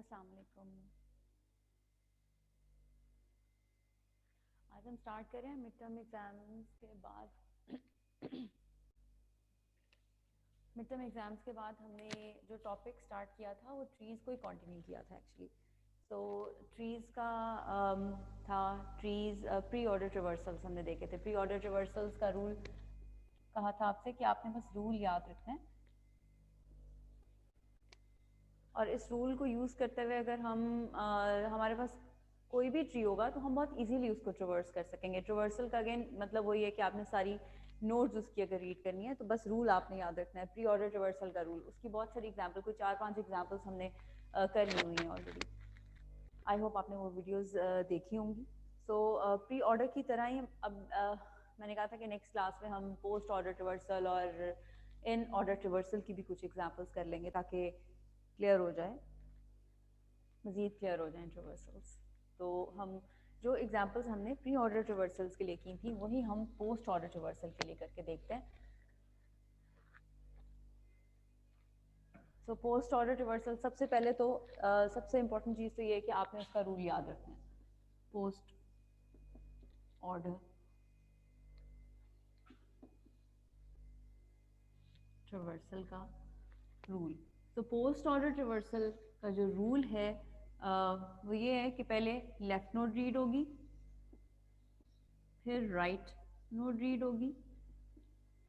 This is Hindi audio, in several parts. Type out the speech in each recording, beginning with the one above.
अस्सलाम वालेकुम। आज हम स्टार्ट करें मिड टर्म एग्जाम्स के बाद। मिड टर्म एग्जाम्स के बाद हमने जो टॉपिक स्टार्ट किया था वो ट्रीज़ को ही कंटिन्यू किया था एक्चुअली। तो ट्रीज़ का था ट्रीज़ प्री ऑर्डर ट्रिवर्सल्स हमने देखे थे। प्री ऑर्डर ट्रिवर्सल्स का रूल कहा था आपसे कि आपने बस रूल याद रखना है, और इस रूल को यूज़ करते हुए अगर हम हमारे पास कोई भी ट्री होगा तो हम बहुत इजीली उसको ट्रिवर्स कर सकेंगे। ट्रिवर्सल का अगेन मतलब वही है कि आपने सारी नोट्स उसकी अगर रीड करनी है तो बस रूल आपने याद रखना है, प्री ऑर्डर ट्रिवर्सल का रूल। उसकी बहुत सारी एग्जाम्पल, कोई 4-5 एग्जाम्पल्स हमने कर ली हुई हैं ऑलरेडी। आई होप आपने वो वीडियोस देखी होंगी। सो प्री ऑर्डर की तरह ही अब मैंने कहा था कि नेक्स्ट क्लास में हम पोस्ट ऑर्डर ट्रिवर्सल और इन ऑर्डर ट्रिवर्सल की भी कुछ एग्जाम्पल्स कर लेंगे ताकि क्लियर हो जाए, मज़ीद क्लियर हो जाए ट्रिवर्सल्स। तो हम जो एग्जांपल्स हमने प्री ऑर्डर ट्रिवर्सल्स के लिए की थी वही हम पोस्ट ऑर्डर ट्रिवर्सल के लिए करके देखते हैं। सो पोस्ट ऑर्डर ट्रिवर्सल सबसे पहले तो सबसे इंपॉर्टेंट चीज़ तो ये है कि आपने उसका रूल याद रखना है, पोस्ट ऑर्डर ट्रिवर्सल का रूल। तो पोस्ट ऑर्डर ट्रिवर्सल का जो रूल है वो ये है कि पहले लेफ्ट नोड रीड होगी, फिर राइट नोड रीड होगी,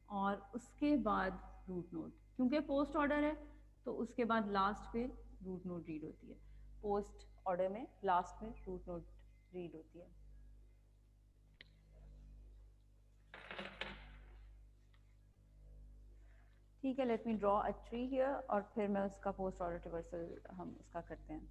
और उसके बाद रूट नोड। क्योंकि पोस्ट ऑर्डर है तो उसके बाद लास्ट पे रूट नोड रीड होती है। पोस्ट ऑर्डर में लास्ट में रूट नोड रीड होती है। ठीक है, let me draw a tree here और फिर मैं उसका पोस्ट ऑर्डर ट्रिवर्सल हम उसका करते हैं।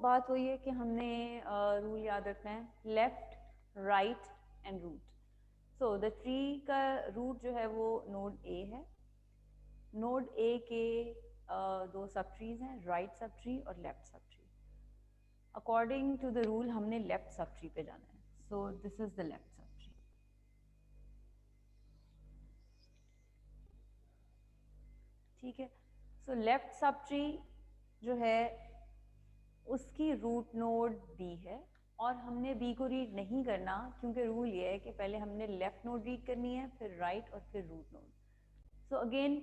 बात वही है कि हमने रूल याद रखना है, left right and root. The tree का रूट जो है वो नोड ए है। नोड ए के दो सब ट्रीज हैं, राइट सब ट्री और left sub tree. According to the rule हमने लेफ्ट सब ट्री पे जाना है। So this is the left sub tree. ठीक है, सो लेफ्ट सब ट्री जो है उसकी रूट नोड बी है, और हमने बी को रीड नहीं करना क्योंकि रूल ये है कि पहले हमने लेफ्ट नोड रीड करनी है, फिर राइट और फिर root node. So again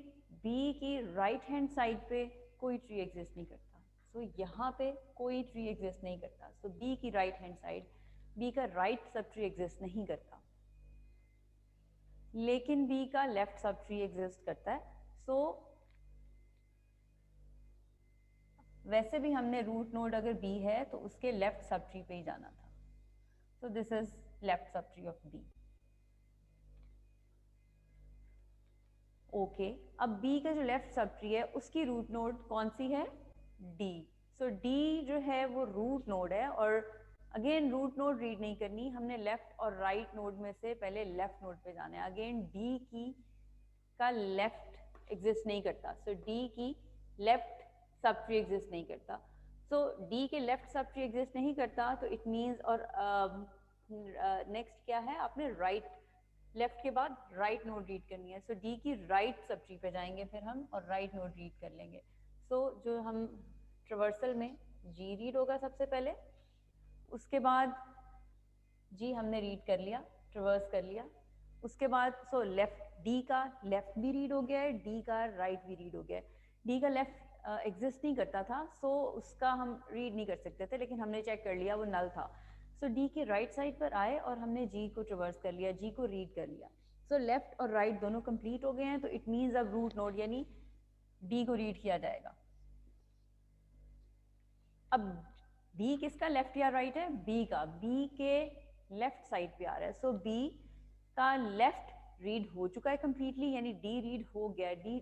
B की राइट हैंड साइड पे कोई ट्री एग्जिस्ट नहीं करता। यहाँ पे कोई ट्री एग्जिस्ट नहीं करता। बी की राइट हैंड साइड, बी का राइट सब ट्री एग्जिस्ट नहीं करता, लेकिन बी का लेफ्ट सब ट्री एग्जिस्ट करता है। वैसे भी हमने रूट नोड अगर बी है तो उसके लेफ्ट सब ट्री पे ही जाना था। So this is left sub tree of B. Okay, अब बी का जो लेफ्ट सब ट्री है उसकी रूट नोड कौन सी है? डी। डी जो है वो रूट नोड है, और अगेन रूट नोड रीड नहीं करनी, हमने लेफ्ट और राइट नोड में से पहले लेफ्ट नोड पे जाना है। अगेन डी की का लेफ्ट एग्जिस्ट नहीं करता, डी की लेफ्ट सब ट्री एग्जिस्ट नहीं करता। डी के लेफ्ट सब ट्री एग्जिस्ट नहीं करता तो इट मीन्स, और नेक्स्ट क्या है, आपने राइट लेफ्ट के बाद राइट नोड रीड करनी है। डी की राइट सब ट्री पे जाएंगे फिर हम, और राइट नोड रीड कर लेंगे। जो हम ट्रिवर्सल में जी रीड होगा सबसे पहले, उसके बाद जी हमने रीड कर लिया, ट्रिवर्स कर लिया। उसके बाद सो लेफ्ट, डी का लेफ्ट भी रीड हो गया है, डी का राइट भी रीड हो गया है। डी का लेफ्ट एग्जिस्ट नहीं करता था, सो उसका हम रीड नहीं कर सकते थे, लेकिन हमने चेक कर लिया वो नल था। सो डी के राइट साइड पर आए और हमने जी को ट्रिवर्स कर लिया, जी को रीड कर लिया। सो लेफ्ट और राइट दोनों कंप्लीट हो गए हैं, तो इट मीन्स अब रूट नोड यानी डी को रीड किया जाएगा। अब डी किसका लेफ्ट या राइट है? बी का, बी के लेफ्ट साइड पे आ रहा है, सो बी का लेफ्ट रीड हो चुका है कंप्लीटली, यानी डी रीड हो गया, डी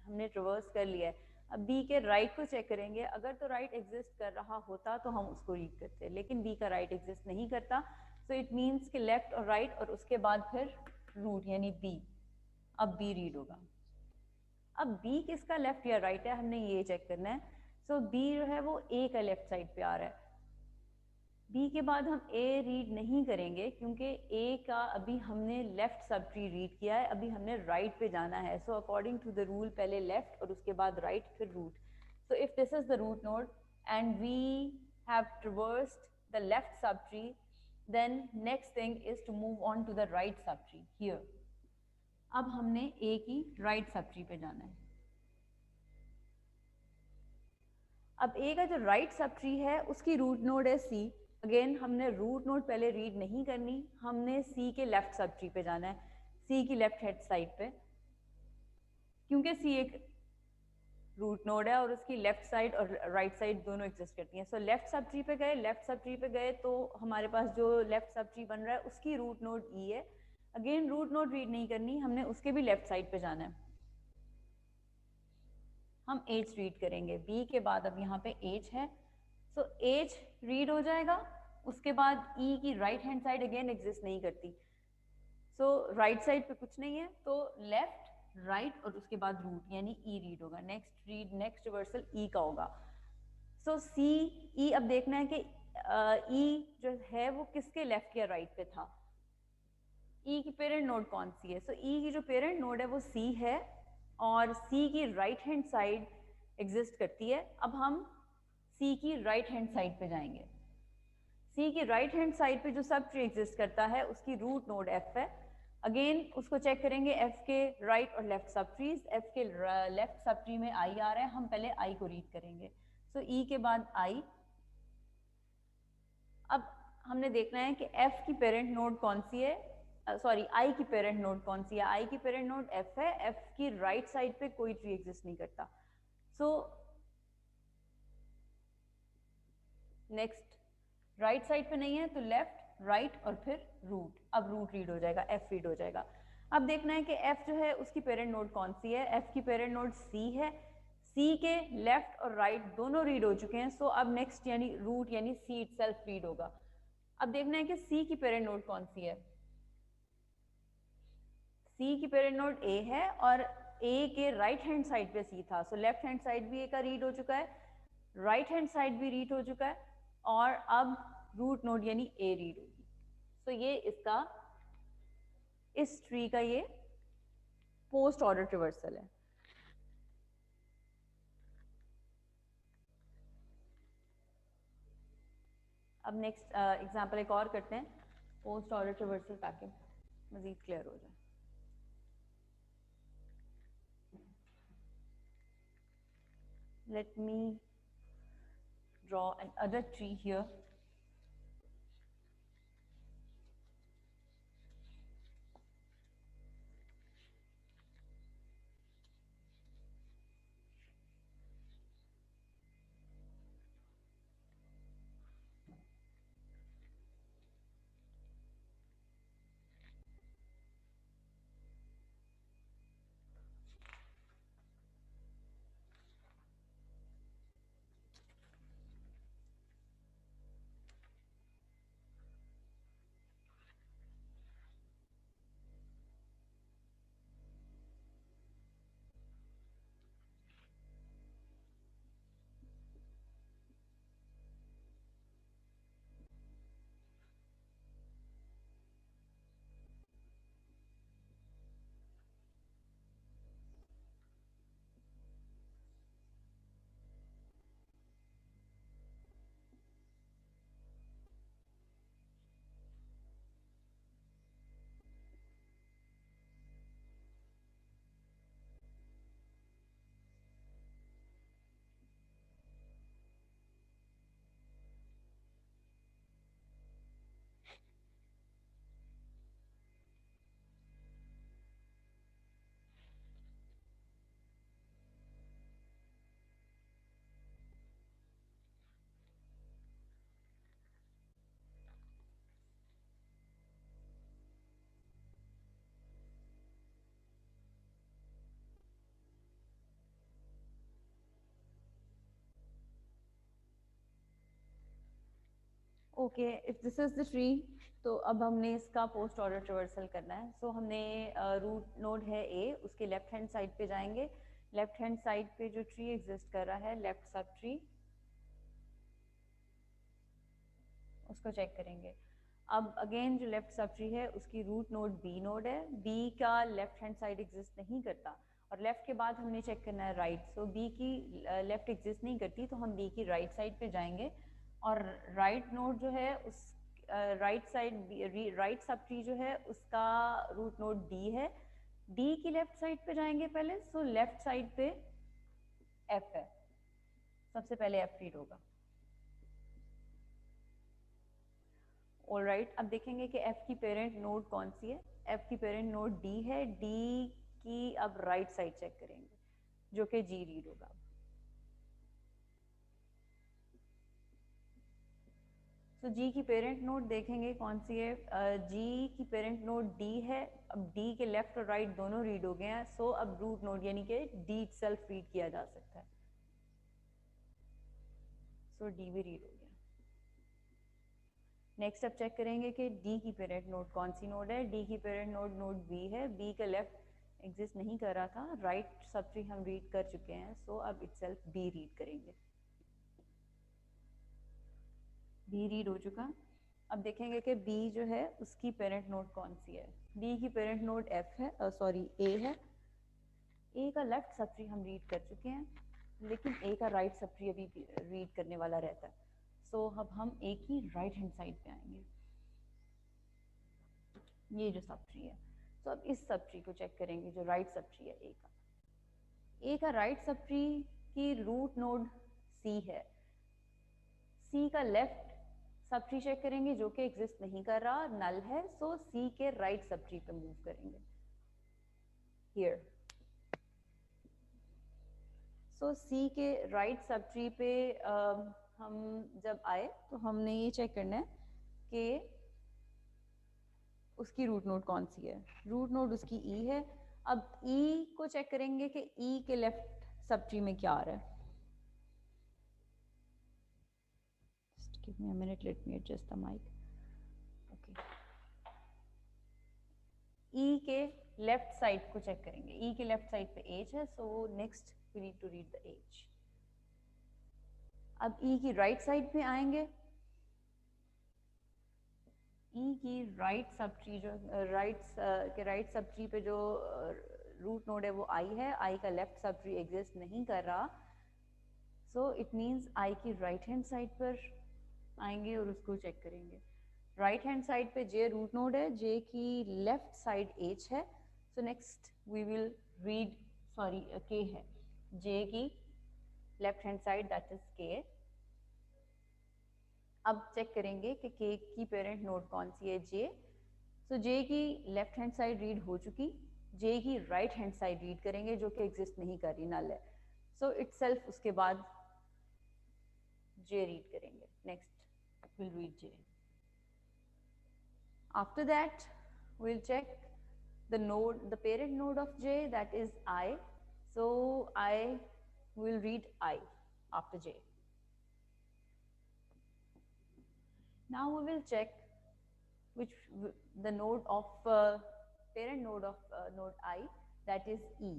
हमने ट्रिवर्स कर लिया है। अब बी के राइट को चेक करेंगे, अगर तो राइट एग्जिस्ट कर रहा होता तो हम उसको रीड करते, लेकिन बी का राइट एग्जिस्ट नहीं करता, सो इट मीन्स कि लेफ्ट और राइट और उसके बाद फिर रूट यानी बी, अब बी रीड होगा। अब बी किसका लेफ्ट या राइट है हमने ये चेक करना है। सो बी जो है वो ए का लेफ्ट साइड पे आ रहा है, बी के बाद हम ए रीड नहीं करेंगे क्योंकि ए का अभी हमने लेफ्ट सब ट्री रीड किया है, अभी हमने राइट पे जाना है। So according to the rule पहले लेफ्ट और उसके बाद राइट फिर root. So if this is the root node and we have traversed the left sub tree, then next thing is to move on to the right subtree here. अब हमने ए की राइट सबट्री पे जाना है। अब ए का जो राइट सबट्री है उसकी रूट नोड है सी। अगेन हमने रूट नोड पहले रीड नहीं करनी, हमने सी के लेफ्ट सबट्री पे जाना है, सी की लेफ्ट हैंड साइड पे, क्योंकि सी एक रूट नोड है और उसकी लेफ्ट साइड और राइट साइड दोनों एग्जिस्ट करती हैं। सो लेफ्ट सब ट्री पे गए, लेफ्ट सब ट्री पे गए तो हमारे पास जो लेफ्ट सब ट्री बन रहा है उसकी रूट नोड ई है। अगेन रूट नोड रीड नहीं करनी, हमने उसके भी लेफ्ट साइड पे जाना है, हम एच रीड करेंगे। बी के बाद अब यहाँ पे एच है, सो एच रीड हो जाएगा। उसके बाद ई की right hand side again exist नहीं करती, सो राइट साइड पे कुछ नहीं है, तो लेफ्ट राइट और उसके बाद रूट यानी ई रीड होगा। नेक्स्ट रीड, नेक्स्ट रिवर्सल ई का होगा। सो सी ई, अब देखना है कि ई जो है वो किसके लेफ्ट या राइट पे था, ई की पेरेंट नोड कौन सी है। सो ई की जो पेरेंट नोड है वो सी है और सी की राइट हैंड साइड एग्जिस्ट करती है। अब हम सी की राइट हैंड साइड पे जाएंगे, सी की राइट हैंड साइड पे जो सब ट्री एग्जिस्ट करता है उसकी रूट नोड एफ है। अगेन उसको चेक करेंगे, एफ के राइट और लेफ्ट सब ट्रीज, एफ के लेफ्ट सब ट्री में आई आ रहा है, हम पहले आई को रीड करेंगे। सो ई के बाद आई। अब हमने देखना है कि एफ की पेरेंट नोड कौन सी है, सॉरी आई की पेरेंट नोड कौन सी है। आई की पेरेंट नोड एफ है, एफ की राइट साइड पे कोई ट्री एग्जिस्ट नहीं करता। सो नेक्स्ट राइट साइड पे नहीं है तो लेफ्ट राइट और फिर रूट, अब रूट रीड हो जाएगा, एफ रीड हो जाएगा। अब देखना है कि एफ जो है उसकी पेरेंट नोड कौन सी है, एफ की पेरेंट नोड सी है, सी के लेफ्ट और राइट दोनों रीड हो चुके हैं। सो अब नेक्स्ट यानी रूट यानी सी इटसेल्फ रीड होगा। अब देखना है कि सी की पेरेंट नोड कौन सी है, सी की पेरेंट नोड ए है और ए के राइट हैंड साइड पे सी था, सो लेफ्ट हैंड साइड भी ए का रीड हो चुका है, राइट हैंड साइड भी रीड हो चुका है और अब रूट नोड यानी ए रीड होगी। सो ये इसका, इस ट्री का ये पोस्ट ऑर्डर रिवर्सल है। अब नेक्स्ट एग्जांपल एक और करते हैं पोस्ट ऑर्डर रिवर्सल ताकि मजीद क्लियर हो जाए। Let me draw another tree here. Okay, if this is the tree, तो अब हमने इसका पोस्ट ऑर्डर ट्रेवर्सल करना है. सो हमने रूट नोड है ए, उसके लेफ्ट हैंड साइड पे जाएंगे. लेफ्ट हैंड साइड पे जो ट्री एग्जिस्ट कर रहा है, लेफ्ट सब ट्री, उसको चेक करेंगे. अब अगेन जो लेफ्ट सब ट्री है उसकी रूट नोड बी नोड है. बी का लेफ्ट हैंड साइड एग्जिस्ट नहीं करता, और लेफ्ट के बाद हमने चेक करना है राइट. सो बी की लेफ्ट एग्जिस्ट नहीं करती, तो हम बी की राइट साइड पे जाएंगे. और राइट नोड जो है उस right side, right sub tree जो है उसका रूट नोड डी है. डी की लेफ्ट साइड पे जाएंगे पहले. सो लेफ्ट साइड पे एफ है, सबसे पहले एफ रीड होगा. ऑलराइट, अब देखेंगे कि एफ की पेरेंट नोड कौन सी है. एफ की पेरेंट नोड डी है. डी की अब राइट साइड चेक करेंगे, जो कि जी रीड होगा. तो जी की पेरेंट नोड देखेंगे कौन सी है. जी की पेरेंट नोड डी है. अब डी के लेफ्ट और राइट दोनों रीड हो गए हैं. सो अब रूट नोड यानी कि डी सेल्फ रीड किया जा सकता है. सो डी भी रीड हो गया. नेक्स्ट अब चेक करेंगे कि डी की पेरेंट नोड कौन सी नोड है. डी की पेरेंट नोड नोड बी है. बी का लेफ्ट एग्जिस्ट नहीं कर रहा था, राइट सब ट्री हम रीड कर चुके हैं. सो अब इटसेल्फ बी रीड करेंगे. बी रीड हो चुका. अब देखेंगे कि बी जो है उसकी पेरेंट नोड कौन सी है. बी की पेरेंट नोड एफ है, सॉरी ए है. ए का लेफ्ट सब ट्री हम रीड कर चुके हैं, लेकिन ए का राइट सब ट्री अभी रीड करने वाला रहता है. सो अब हम ए की राइट हैंड साइड पे आएंगे. ये जो सब ट्री है, तो अब इस सब ट्री को चेक करेंगे जो राइट सब ट्री है ए का. ए का राइट सब ट्री की रूट नोड सी है. सी का लेफ्ट सब ट्री चेक करेंगे जो कि एग्जिस्ट नहीं कर रहा, नल है. सो सी के राइट सब ट्री पे मूव करेंगे हियर. सो सी के राइट सब ट्री पे हम जब आए तो हमने ये चेक करना है कि उसकी रूट नोड कौन सी है. रूट नोड उसकी ई है. अब ई को चेक करेंगे कि ई के लेफ्ट सब ट्री में क्या आ रहा है. Just give me a minute, let me adjust the mic. Okay. ई के लेफ्ट साइड को चेक करेंगे. ई के लेफ्ट साइड पे एज है. So next we need to read the edge. अब ई की राइट साइड पे आएंगे. ई की राइट सब ट्री जो राइट सब ट्री पे जो रूट नोड है वो आई है. आई का लेफ्ट सब ट्री एग्जिस्ट नहीं कर रहा. सो इट मींस आई की राइट हैंड साइड पर आएंगे और उसको चेक करेंगे. राइट हैंड साइड पे जे रूट नोड है. जे की लेफ्ट साइड एच है. So next we will read, sorry K है. जे की left hand side that is K. अब चेक करेंगे कि के की पेरेंट नोड कौन सी है, जे. सो जे की लेफ्ट हैंड साइड रीड हो चुकी. जे की राइट हैंड साइड रीड करेंगे जो कि एग्जिस्ट नहीं कर रही, नल है. सो इटसेल्फ उसके बाद जे रीड करेंगे. Next will read J. After that, we'll check the node, the parent node of J, that is I. So I will read I after J. Now we will check which the node of parent node of node I, that is E.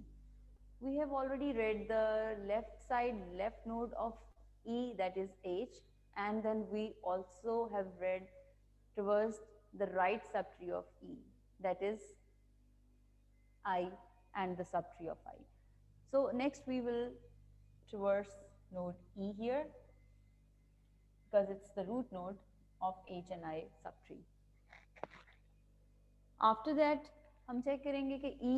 We have already read the left side left node of E, that is H, and then we also have read traversed the right subtree of E, that is I, and the subtree of I. So next we will traverse node E here, because it's the root node of H and I subtree. After that हम चेक करेंगे कि E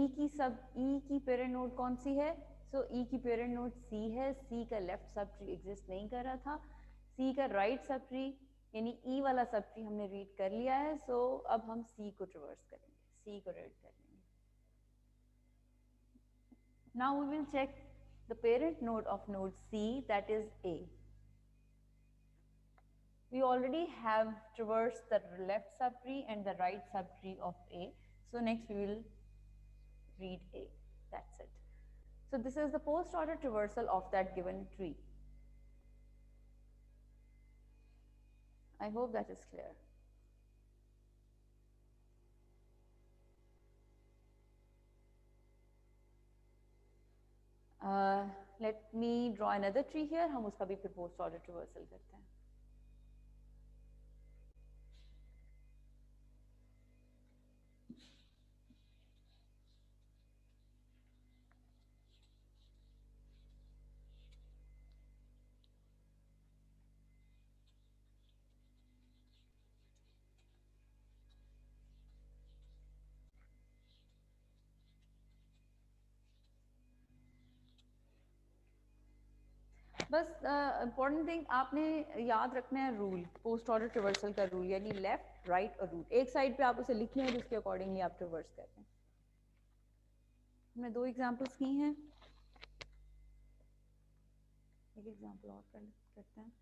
की पेरेंट नोड कौन सी है. सो E की पेरेंट नोड C है. C का लेफ्ट सब ट्री एग्जिस्ट नहीं कर रहा था. C का राइट सब ट्री यानी E वाला सब ट्री हमने रीड कर लिया है. सो अब हम C को ट्रेवर्स करेंगे, C को रीड कर लेंगे. Now we will check the parent node of node C, that is A. We already have traversed the left subtree and the right subtree of A. So next we will read A. That's it. So this is the post order traversal of that given tree. I hope that is clear. Let me draw another tree here. हम उसका भी फिर post order reversal करते हैं. बस इम्पोर्टेंट थिंग आपने याद रखना है रूल, पोस्ट ऑर्डर रिवर्सल का रूल, यानी लेफ्ट राइट और रूट एक साइड पे आप उसे लिख लें और उसके अकॉर्डिंगली आप रिवर्स कर लें. हमने 2 एग्जांपल्स की हैं, एक एग्जांपल और करते हैं.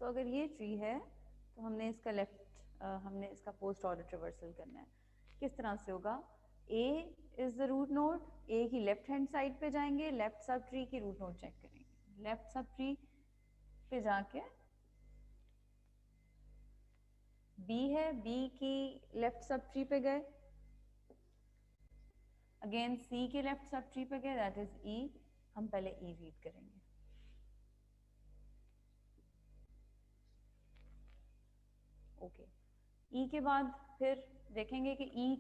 तो अगर ये ट्री है तो हमने इसका पोस्ट ऑर्डर रिवर्सल करना है. किस तरह से होगा? ए इज द रूट नोड, ए की लेफ्ट हैंड साइड पे जाएंगे, लेफ्ट सब ट्री की रूट नोड चेक करेंगे. लेफ्ट सब ट्री पे जाके बी है, बी की लेफ्ट सब ट्री पे गए, अगेन सी के लेफ्ट सब ट्री पे गए, दैट इज ई. हम पहले ई रीड करेंगे. ओके, ई के बाद फिर देखेंगे कि ई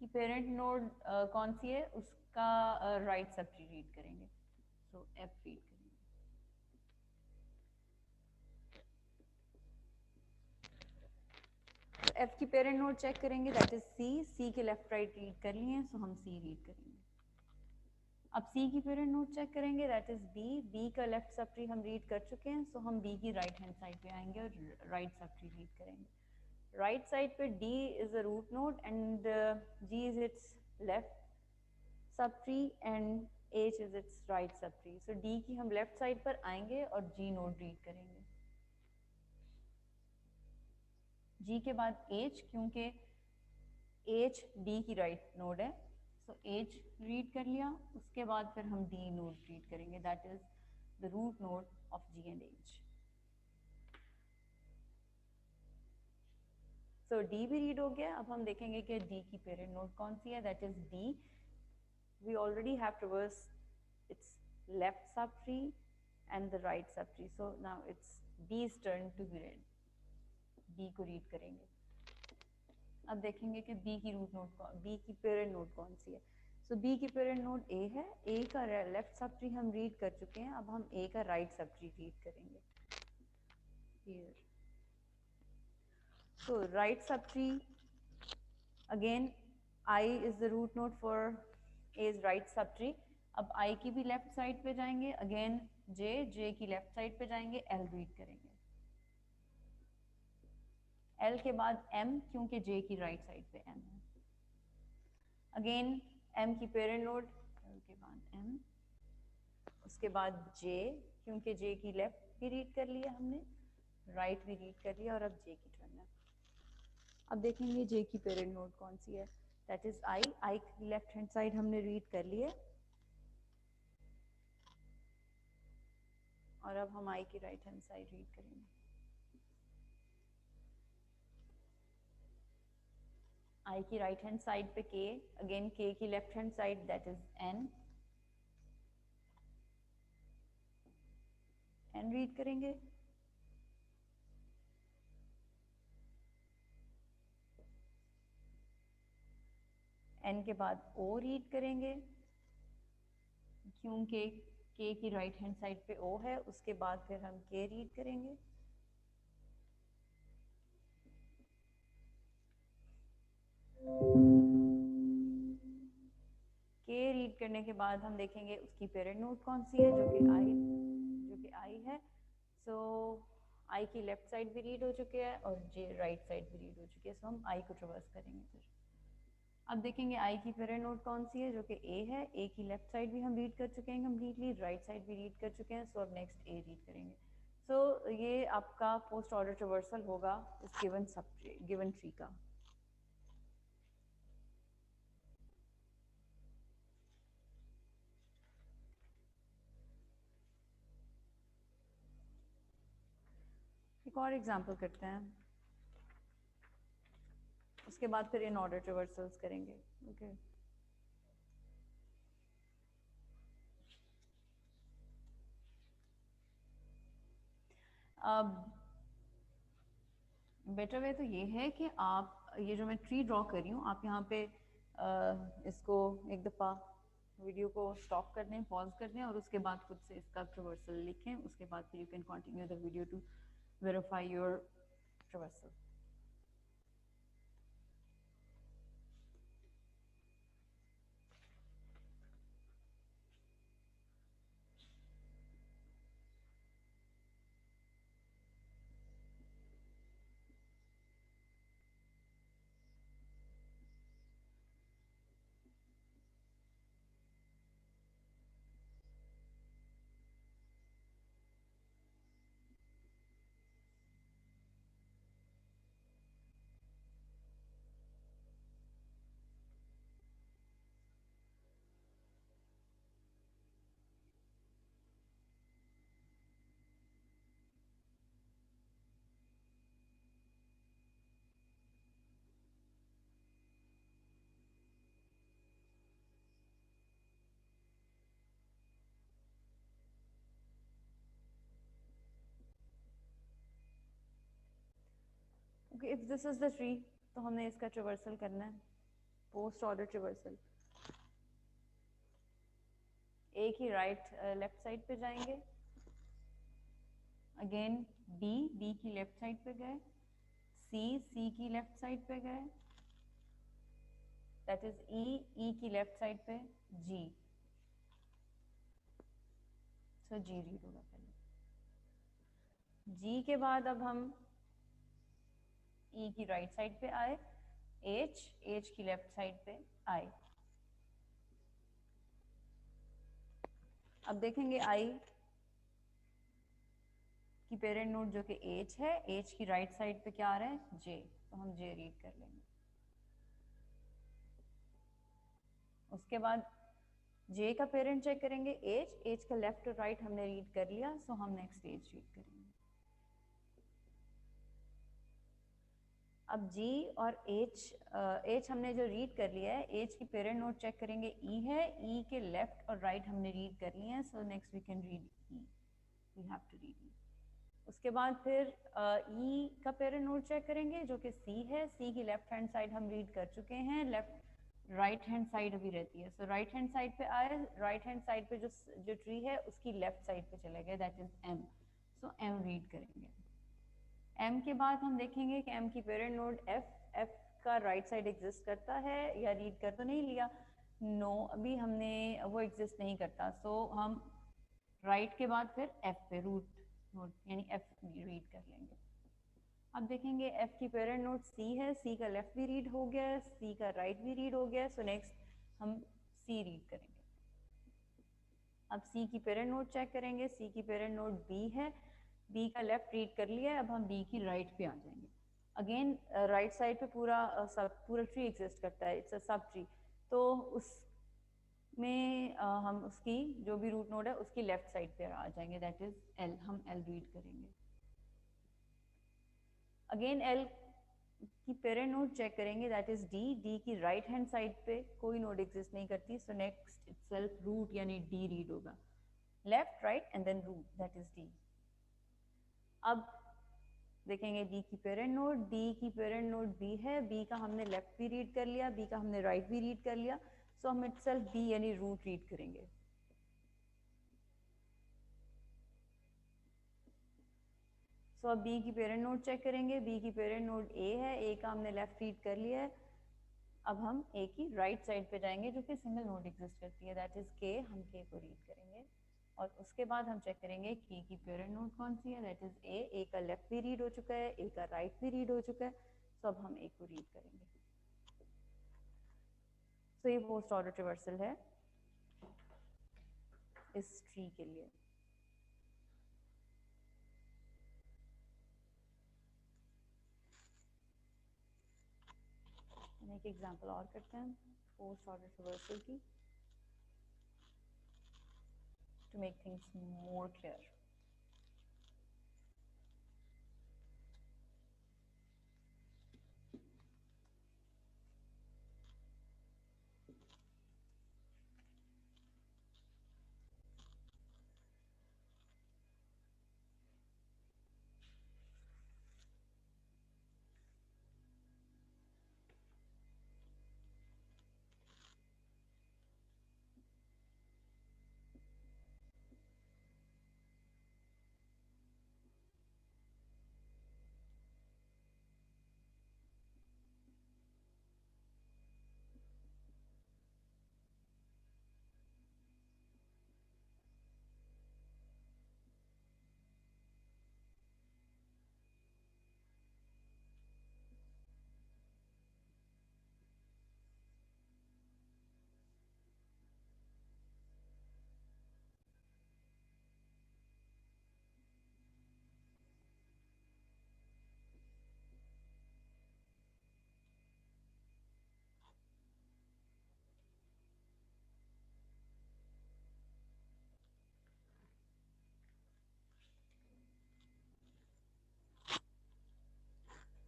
की पेरेंट नोड कौन सी है, उसका राइट सब ट्री रीड करेंगे. सो एफ रीड करेंगे. तो एफ की पेरेंट नोड चेक करेंगे, दैट इज सी. सी के लेफ्ट राइट रीड कर लिए हैं, सो हम सी रीड करेंगे. अब सी की पेरेंट नोड चेक करेंगे, दैट इज बी. बी का लेफ्ट सब ट्री हम रीड कर चुके हैं, सो हम बी की राइट हैंड साइड पे आएंगे और राइट सब ट्री रीड करेंगे. राइट साइड पे D is a root node and G is its left subtree and H is its right subtree. So D की हम लेफ्ट साइड पर आएंगे और G नोड रीड करेंगे. G के बाद H, क्योंकि H D की राइट नोड है, so H रीड कर लिया. उसके बाद फिर हम D नोड रीड करेंगे, that is the root node of G and H. So D भी रीड हो गया. अब हम देखेंगे कि D की पेरेंट नोड कौन सी है, that is D. We already have traversed its left subtree and the right subtree, so now it's B's turn to be read. B को रीड करेंगे. अब देखेंगे कि B की रूट नोड B की पेरेंट नोड कौन सी है. So B की पेरेंट नोड A है. A का लेफ्ट सबट्री हम रीड कर चुके हैं, अब हम A का राइट सबट्री रीड करेंगे. Here. So right subtree, again I is the root node for A's right subtree. अब I की भी लेफ्ट साइड पे जाएंगे, अगेन J की लेफ्ट साइड पे जाएंगे, L रीड करेंगे. L के बाद M, क्योंकि J की राइट साइड पे M है. अगेन M की पेरेंट नोड, L के बाद M, उसके बाद J, क्योंकि J की लेफ्ट भी रीड कर लिया हमने, राइट भी रीड कर लिया, और अब J की टर्न है. अब देखेंगे J की पेरेंट नोड कौन सी है, दैट इज I. I की लेफ्ट हैंड साइड हमने रीड कर लिए, और अब हम I की राइट हैंड साइड रीड करेंगे. आई की राइट हैंड साइड पे के, अगेन के की left hand side that is N, N read करेंगे। एन के बाद ओ रीड करेंगे, क्योंकि के की राइट हैंड साइड पे ओ है, उसके बाद फिर हम के रीड करेंगे। के रीड करने के बाद हम देखेंगे उसकी पेरेंट नोट कौन सी है, जो कि आई है। सो आई की लेफ्ट साइड भी रीड हो चुकी है और जे राइट साइड भी रीड हो चुकी है, सो हम आई को ट्रवर्स करेंगे। फिर अब देखेंगे आई की पेरेंट नोट कौन सी है, जो कि ए है। ए की लेफ्ट साइड भी हम रीड कर चुके हैं कम्प्लीटली, राइट साइड भी रीड कर चुके हैं, सो अब नेक्स्ट ए रीड करेंगे। सो ये आपका पोस्ट ऑर्डर ट्रवर्सल होगा इस गिवन ट्री का। एक और एग्जांपल करते हैं, उसके बाद फिर इन ऑर्डर ट्रवर्सल्स करेंगे। ओके अब बेटर वे तो ये है कि आप ये जो मैं ट्री ड्रॉ कर रही हूँ, आप यहाँ पे इसको एक दफ़ा वीडियो को स्टॉप कर दें, पॉज कर दें और उसके बाद खुद से इसका ट्रवर्सल लिखें। उसके बाद फिर you can continue the video to verify your traversal. Okay, if this is the tree तो हमने इसका ट्रवर्सल करना है, पोस्ट ऑर्डर ट्रवर्सल। ए की राइट लेफ्ट साइड पे जाएंगे, अगेन बी की लेफ्ट साइड पे गए, सी की लेफ्ट साइड पे गए, दैट इज ई की लेफ्ट साइड पे जी, सो जी रीड होगा पहले। जी के बाद अब हम ई की राइट साइड पे आए, एच की लेफ्ट साइड पे आए। अब देखेंगे आई की पेरेंट नोट जो कि एच है, एच की राइट साइड पे क्या आ रहा है, जे, तो हम जे रीड कर लेंगे। उसके बाद जे का पेरेंट चेक करेंगे एच का लेफ्ट और राइट हमने रीड कर लिया, सो हम नेक्स्ट एच रीड करेंगे। अब जी और एच हमने जो रीड कर लिया है, एच की पेरेंट नोट चेक करेंगे ई है, ई के लेफ्ट और राइट हमने रीड कर लिए हैं, so next we can read E, we have to read E. उसके बाद फिर ई का पेरेंट नोट चेक करेंगे जो कि सी है, सी की लेफ्ट हैंड साइड हम रीड कर चुके हैं, लेफ्ट राइट हैंड साइड अभी रहती है, सो राइट हैंड साइड पे आए, राइट हैंड साइड पे जो ट्री है उसकी लेफ्ट साइड पे चले गए, that is M, so M read करेंगे। एम के बाद हम देखेंगे कि एम की पेरेंट नोड एफ का राइट साइड एग्जिस्ट करता है या रीड कर तो नहीं लिया, नो अभी हमने वो एग्जिस्ट नहीं करता, सो हम राइट के बाद फिर एफ पे रूट नोड यानी एफ रीड कर लेंगे। अब देखेंगे एफ की पेरेंट नोड सी है, सी का लेफ्ट भी रीड हो गया है, सी का राइट भी रीड हो गया है, सो नेक्स्ट हम सी रीड करेंगे। अब सी की पेरेंट नोड चेक करेंगे, सी की पेरेंट नोड बी है, बी का लेफ्ट रीड कर लिया है, अब हम बी की राइट पे आ जाएंगे। अगेन राइट साइड पे पूरा ट्री एग्जिस्ट करता है, इट्स अ सब ट्री, तो उसमें हम उसकी जो भी रूट नोड है उसकी लेफ्ट साइड पे आ जाएंगे, दैट इज एल, हम एल रीड करेंगे। अगेन एल की पेरेंट नोड चेक करेंगे, दैट इज डी। डी की राइट हैंड साइड पे कोई नोड एग्जिस्ट नहीं करती, सो नेक्स्ट इटसेल्फ रूट यानी डी रीड होगा, left right and then root, that is D. अब देखेंगे डी की पेरेंट नोड, डी की पेरेंट नोड बी है, बी का हमने लेफ्ट भी रीड कर लिया, बी का हमने राइट भी रीड कर लिया, सो हम इटसेल्फ बी यानी रूट रीड करेंगे। सो अब बी की पेरेंट नोड चेक करेंगे, बी की पेरेंट नोड ए है, ए का हमने लेफ्ट रीड कर लिया है। अब हम ए की राइट साइड पे जाएंगे जो कि सिंगल नोड एग्जिस्ट करती है, दैट इज के, हम के को रीड करेंगे और उसके बाद हम चेक करेंगे के की पेरेंट नोड कौन सी है, दैट इज ए। ए का लेफ्ट भी रीड हो चुका है, ए का राइट भी रीड हो चुका है, सो अब हम ए को रीड करेंगे। सो ये पोस्ट ऑर्डर रिवर्सल है इस ट्री के लिए। एक एग्जांपल और करते हैं पोस्ट ऑर्डर रिवर्सल की, to make things more clear.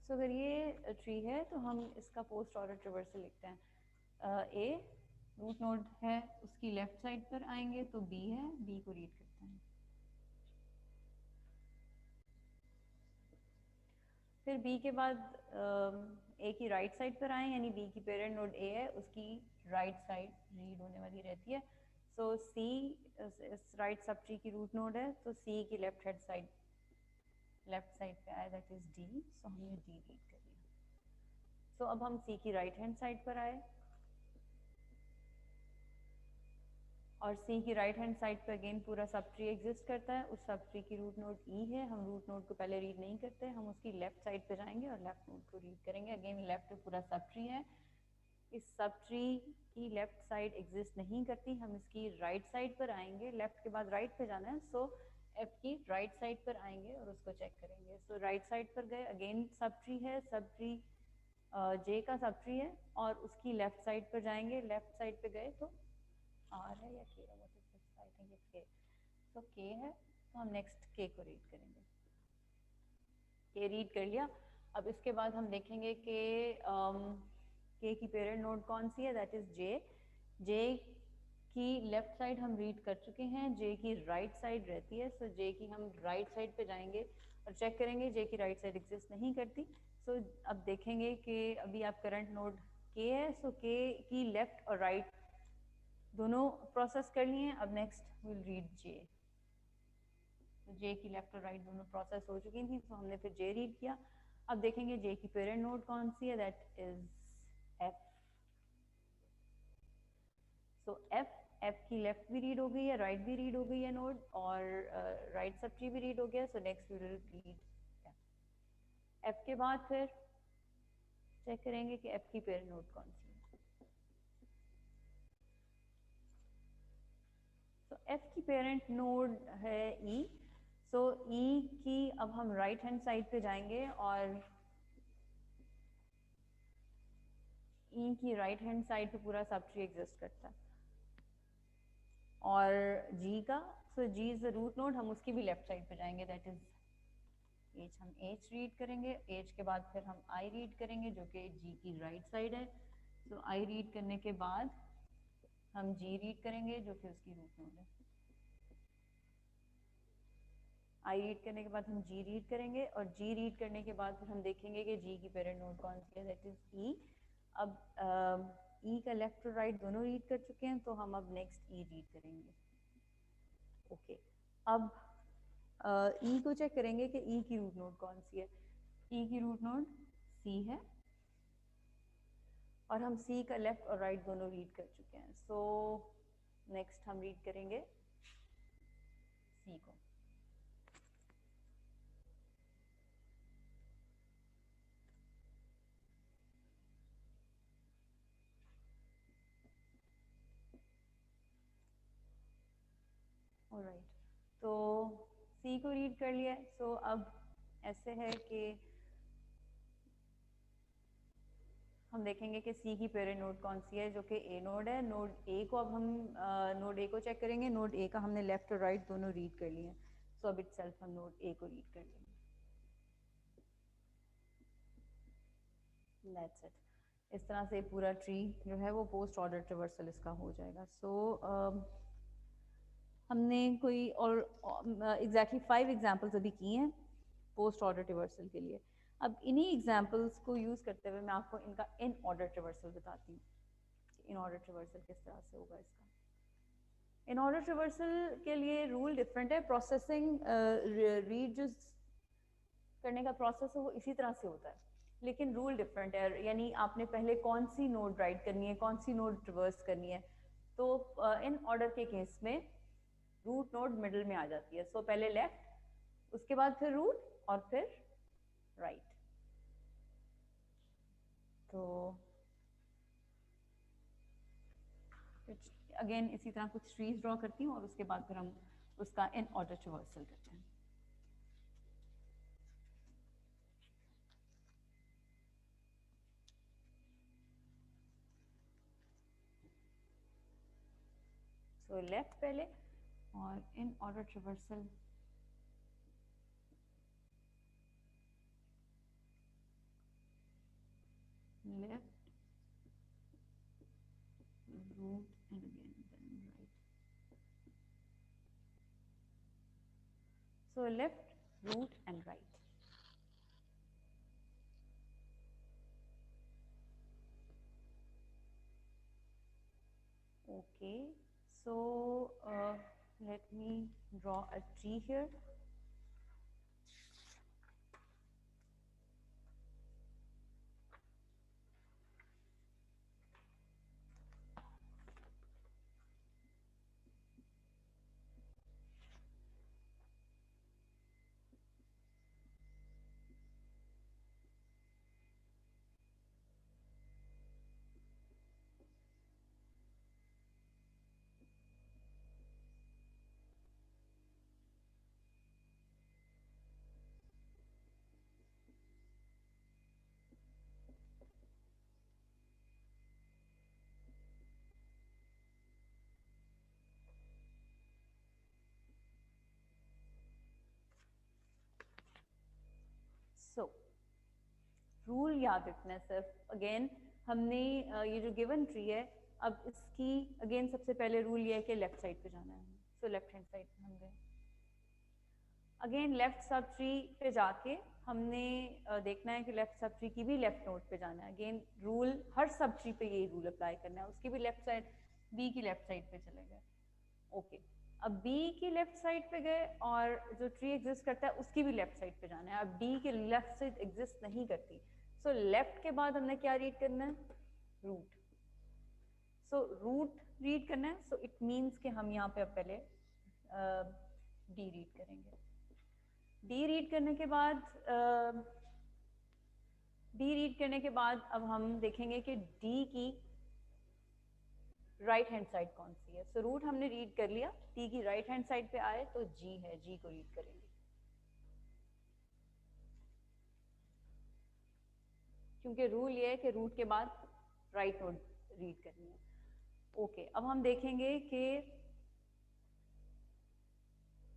सो अगर ये ट्री है तो हम इसका पोस्ट ऑर्डर ट्रिवर्सल लिखते हैं। ए रूट नोड है, उसकी लेफ्ट साइड पर आएंगे तो बी है, बी को रीड करते हैं। फिर बी के बाद ए की राइट साइड पर आए, यानी बी की पेरेंट नोड ए है, उसकी राइट साइड रीड होने वाली रहती है। सो सी इस राइट सब ट्री की रूट नोड है, तो सी की लेफ्ट हैंड साइड पे आए, दैट इज डी, सो हमने डी रीड कर लिया। सो अब हम सी की राइट हैंड साइड पर आए और सी की राइट हैंड साइड पे अगेन पूरा सब ट्री एग्जिस्ट करता है, उस सब ट्री की रूट नोड ई है, हम रूट नोड को पहले रीड नहीं करते, हम उसकी लेफ्ट साइड पे जाएंगे और लेफ्ट नोड को रीड करेंगे। अगेन लेफ्ट पे पूरा सब ट्री है, इस सब ट्री की लेफ्ट साइड एग्जिस्ट नहीं करती, हम इसकी राइट साइड पर आएंगे, लेफ्ट के बाद राइट पे जाना है, सो एफ की राइट साइड पर आएंगे और उसको चेक करेंगे। सो राइट साइड पर गए, अगेन सब ट्री है, सब ट्री जे का सब ट्री है और उसकी लेफ्ट साइड पर जाएंगे, लेफ्ट साइड पे गए तो आर है या के है, what is this, I think it's के, सो के है, तो हम नेक्स्ट के को रीड करेंगे। के रीड कर लिया। अब इसके बाद हम देखेंगे कि के की पेरेंट नोड कौन सी है, दैट इज जे। जे की लेफ्ट साइड हम रीड कर चुके हैं, जे की राइट साइड रहती है, सो जे की हम राइट साइड पे जाएंगे और चेक करेंगे, जे की राइट साइड एग्जिस्ट नहीं करती। सो अब देखेंगे कि अभी आप करंट नोड के है, सो के की लेफ्ट और राइट दोनों प्रोसेस कर लिए हैं। अब नेक्स्ट विल रीड जे, तो जे की लेफ्ट और राइट दोनों प्रोसेस हो चुकी थी, तो हमने फिर जे रीड किया। अब देखेंगे जे की पेरेंट नोड कौन सी है, that is F. So F की लेफ्ट भी रीड हो गई है, राइट भी रीड हो गई है नोड, और राइट सब ट्री भी रीड हो गया, so next we will read F. के बाद फिर चेक करेंगे कि एफ की पेरेंट नोड कौन सी है। तो एफ की पेरेंट नोड है ई। सो ई की अब हम राइट हैंड साइड पे जाएंगे और ई की राइट हैंड साइड पे पूरा सब ट्री एग्जिस्ट करता है। और जी का, सो जी इज द रूट नोड, हम उसकी भी लेफ्ट साइड पे जाएंगे, दैट इज एच हम एच रीड करेंगे, एच के बाद फिर हम आई रीड करेंगे जो कि जी की राइट साइड है। तो आई रीड करने के बाद हम जी रीड करेंगे जो कि उसकी रूट नोड है। आई रीड करने के बाद हम जी रीड करेंगे और जी रीड करने के बाद फिर हम देखेंगे कि जी की पेरेंट नोड कौन सी है, दैट इज ई। अब ई का लेफ्ट और राइट दोनों रीड कर चुके हैं तो हम अब नेक्स्ट ई रीड करेंगे। ओके, अब ई को चेक करेंगे कि ई की रूट नोड कौन सी है। ई की रूट नोड सी है और हम सी का लेफ्ट और राइट दोनों रीड कर चुके हैं। सो नेक्स्ट हम रीड करेंगे सी को। ऑलराइट, तो सी को रीड कर लिया। सो अब ऐसे है कि हम देखेंगे कि सी की पेरेंट नोड कौन सी है जो कि ए नोड है। नोड ए को अब हम नोड ए को चेक करेंगे। नोड ए का हमने लेफ्ट और राइट दोनों रीड कर लिए हैं। सो अब इटसेल्फ हम नोड ए को रीड कर लेंगे। That's it. इस तरह से पूरा ट्री जो है वो पोस्ट ऑर्डर ट्रिवर्सल इसका हो जाएगा। सो हमने कोई और एग्जैक्टली 5 एग्जांपल्स अभी किए हैं पोस्ट ऑर्डर ट्रिवर्सल के लिए। अब इन्हीं एग्जांपल्स को यूज करते हुए मैं आपको इनका इन ऑर्डर ट्रिवर्सल बताती हूँ। इन ऑर्डर ट्रिवर्सल किस तरह से होगा इसका। इन ऑर्डर ट्रिवर्सल के लिए रूल डिफरेंट है। प्रोसेसिंग रीड जो करने का प्रोसेस है वो इसी तरह से होता है, लेकिन रूल डिफरेंट है। यानी आपने पहले कौन सी नोड राइट करनी है, कौन सी नोड ट्रिवर्स करनी है। तो इन ऑर्डर के केस में रूट नोड मिडल में आ जाती है। सो पहले लेफ्ट, उसके बाद फिर रूट और फिर राइट। तो अगेन इसी तरह कुछ ट्रीज ड्रॉ करती हूँ और उसके बाद फिर हम उसका इन ऑर्डर ट्रिवर्सल करते हैं। सो लेफ्ट पहले और in order traversal left root and again then right. So left, root and right. Okay, so let me draw a tree here. So rule याद रखना है सिर्फ। अगेन हमने ये जो गिवन ट्री है, अब इसकी अगेन सबसे पहले रूल ये है कि लेफ्ट साइड पे जाना है। सो लेफ्ट हैंड साइड पे हम गए। अगेन लेफ्ट सब ट्री पे जाके हमने देखना है कि लेफ्ट सब ट्री की भी लेफ्ट नोड पे जाना है। अगेन रूल हर सब ट्री पे यही रूल अप्लाई करना है। उसकी भी लेफ्ट साइड, बी की लेफ्ट साइड पे चले गए। ओके, अब बी की लेफ्ट साइड पे गए और जो ट्री एग्जिस्ट करता है उसकी भी लेफ्ट साइड पे जाना है। अब डी की लेफ्ट साइड एग्जिस्ट नहीं करती। सो लेफ्ट के बाद हमने क्या रीड करना है? रूट। सो रूट रीड करना है। सो इट मीन्स कि हम यहाँ पे अब पहले डी रीड करेंगे। डी रीड करने के बाद अब हम देखेंगे कि डी की राइट हैंड साइड कौन सी है। सो रूट हमने रीड कर लिया, डी की राइट हैंड साइड पे आए तो जी है, जी को रीड करेंगे क्योंकि रूल ये है कि रूट के बाद राइट नोड रीड करनी है। ओके, अब हम देखेंगे कि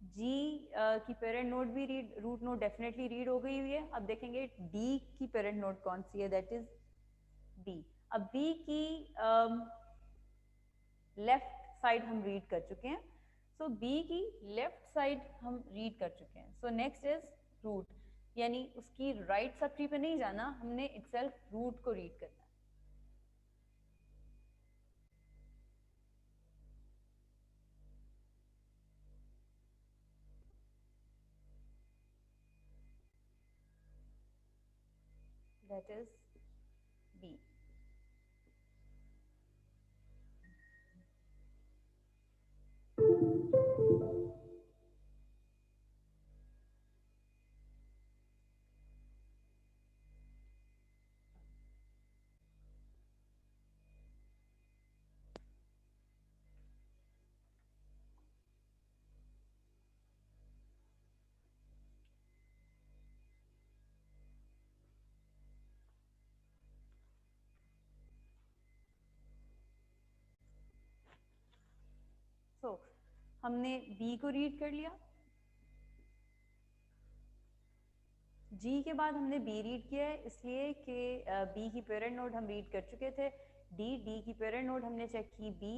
जी की पेरेंट नोड भी read, root node definitely read हो गई हुई है। अब देखेंगे डी की पेरेंट नोड कौन सी है, दैट इज बी। अब बी की लेफ्ट साइड हम रीड कर चुके हैं, सो बी की लेफ्ट साइड हम रीड कर चुके हैं। सो नेक्स्ट इज रूट, यानी उसकी राइट सब ट्री पे नहीं जाना, हमने इटसेल्फ रूट को रीड करना है। That is B. सो हमने बी को रीड कर लिया, जी के बाद हमने बी रीड किया है इसलिए कि बी की पेरेंट नोड हम रीड कर चुके थे। डी की पेरेंट नोड हमने चेक की बी।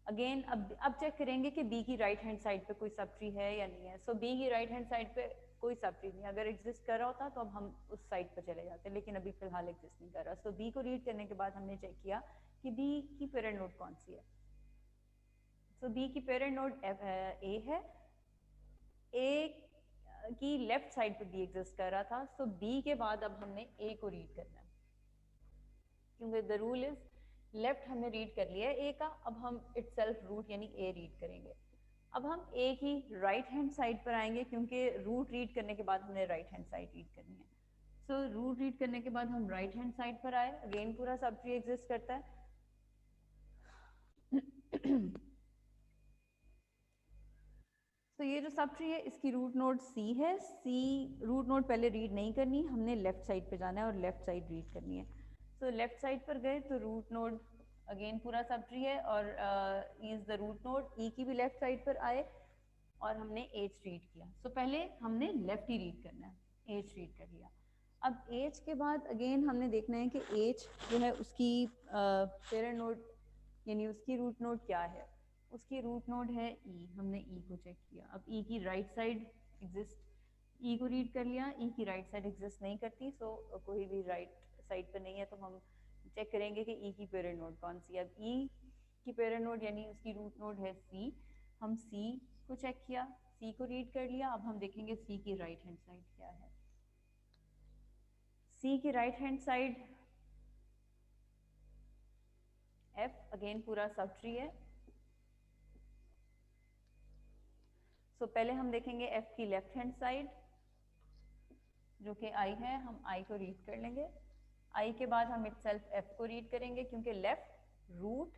अगेन अब चेक करेंगे कि बी की राइट हैंड साइड पे कोई सब ट्री है या नहीं है। सो बी की राइट हैंड साइड पे कोई सब ट्री नहीं, अगर एग्जिस्ट कर रहा होता तो अब हम उस साइड पर चले जाते, लेकिन अभी फिलहाल एग्जिस्ट नहीं कर रहा। सो बी को रीड करने के बाद हमने चेक किया कि बी की पेरेंट नोड कौन सी है। सो बी की पेरेंट नोड ए है, ए की लेफ्ट साइड पे बी एग्जिस्ट कर रहा था। सो बी के बाद अब हमने ए को रीड करना है, क्योंकि द रूल इज लेफ्ट हमने रीड कर लिया है ए का, अब हम इटसेल्फ रूट यानी ए रीड करेंगे। अब हम ए की राइट हैंड साइड पर आएंगे, क्योंकि रूट रीड करने के बाद हमने राइट हैंड साइड रीड करनी है। सो रूट रीड करने के बाद हम राइट हैंड साइड पर आए, अगेन पूरा सब ट्री एग्जिस्ट करता है। तो ये जो सब ट्री है इसकी रूट नोड सी है। सी रूट नोड पहले रीड नहीं करनी, हमने लेफ्ट साइड पे जाना है और लेफ्ट साइड रीड करनी है। सो लेफ्ट साइड पर गए तो रूट नोड अगेन पूरा सब ट्री है और इज द रूट नोड। ई की भी लेफ्ट साइड पर आए और हमने एच रीड किया। सो पहले हमने लेफ्ट ही रीड करना है, एच रीड कर लिया। अब एच के बाद अगेन हमने देखना है कि एच जो है उसकी पेरेंट नोड यानी उसकी रूट नोड क्या है। उसकी रूट नोड है ई, हमने ई को चेक किया। अब ई की राइट साइड एग्जिस्ट, ई को रीड कर लिया, ई की राइट साइड एग्जिस्ट नहीं करती, सो कोई भी राइट साइड पर नहीं है, तो हम चेक करेंगे कि ई की पेरेंट नोड कौन सी है। अब ई की पेरेंट नोड यानी उसकी रूट नोड है सी, हम सी को चेक किया, सी को रीड कर लिया। अब हम देखेंगे सी की राइट हैंड साइड क्या है। सी की right hand side F, again पूरा सब ट्री है। सो पहले हम देखेंगे एफ की लेफ्ट हैंड साइड जो कि आई है, हम आई को रीड कर लेंगे। आई के बाद हम इटसेल्फ एफ को रीड करेंगे, क्योंकि लेफ्ट रूट